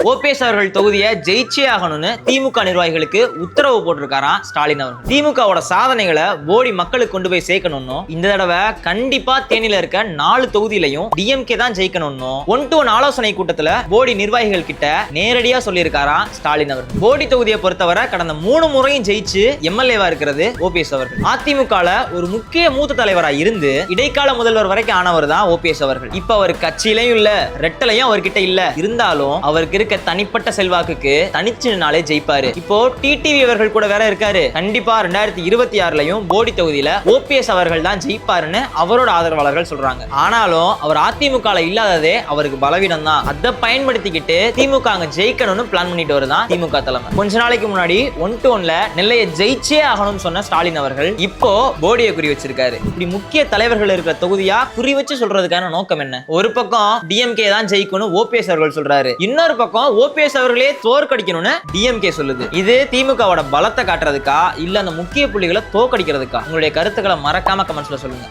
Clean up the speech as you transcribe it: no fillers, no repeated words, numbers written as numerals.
OPS அவர்கள் தொகுதியை ஜெயிச்சே ஆகணும்னு திமுக நிர்வாகிகளுக்கு உத்தரவு போட்டிருக்காராம் ஸ்டாலின் அவர்கள். திமுகவோட சாதனைகளை போடி மக்களுக்கு கொண்டு போய் சேர்க்கணும்னு இந்த தடவை கண்டிப்பா தேனியில இருக்க 4 தொகுதியிலையும் டிஎம்கே தான் ஜெயிக்கணும்னு 1-to-1 ஆலோசனை கூட்டத்துல போடி நிர்வாகிகள் கிட்ட நேரடியா சொல்லியிருக்காராம் ஸ்டாலின் அவர்கள். போடி தொகுதியை பொறுத்தவரை கடந்த 3 முறையும் ஜெயிச்சு எம்எல்ஏவா இருக்கிறது ஓபிஎஸ் அவர்கள். அதிமுகல ஒரு முக்கிய மூத்த தலைவரா இருந்து இடைக்கால முதல்வர் வரைக்கும் ஆனவர் தான் ஓபிஎஸ் அவர்கள். இப்ப அவர் கட்சியிலையும் இல்ல, ரெட்டலையும் அவர்கிட்ட இல்ல, இருந்தாலும் அவருக்கு இருக்க தனிப்பட்ட செல்வாக்குக்கு தனிச்சு நின்னாலே ஜெயிப்பாரு. இப்போ டிடிவி அவர்கள் கூட வேற இருக்காரு. கண்டிப்பா 2026லயும் போடி தொகுதியில ஓபிஎஸ் அவர்கள் தான் ஜெயிப்பாருன்னு அவரோட ஆதரவாளர்கள் சொல்றாங்க. ஆனாலும் அவர் அதிமுகல இல்லாததே அவருக்கு பலவீனம் தான். அதை பயன்படுத்திக்கிட்டு திமுக அங்க ஜெயிக்கணும்னு பிளான் பண்ணிட்டு வருதான் திமுக தலைமை. கொஞ்ச நாளைக்கு முன்னாடி 1-to-1ல நெல்லையை ஜெயிச்சே ஆகணும்னு சொன்ன ஸ்டாலின் அவர்கள் இப்போ போடியை குறி வச்சிருக்காரு. இப்படி முக்கிய தலைவர்கள் இருக்கிற தொகுதியா குறி வச்சு சொல்றதுக்கான நோக்கம் என்ன? ஒரு பக்கம் டிஎம்கே தான் ஜெயிக்கணும் ஓபிஎஸ் அவர்கள் சொல்றாரு, இன்னொரு பக்கம் ஓபிஎஸ் அவர்களே தோற்கடிக்கணும்னு டிஎம்கே சொல்லுது. இது திமுகவோட பலத்தை காட்டுறதுக்கா இல்ல அந்த முக்கிய புள்ளிகளை தோற்கடிக்கிறதுக்கா? உங்களுடைய கருத்துக்களை மறக்காம கமெண்ட்ஸ்ல சொல்லுங்க.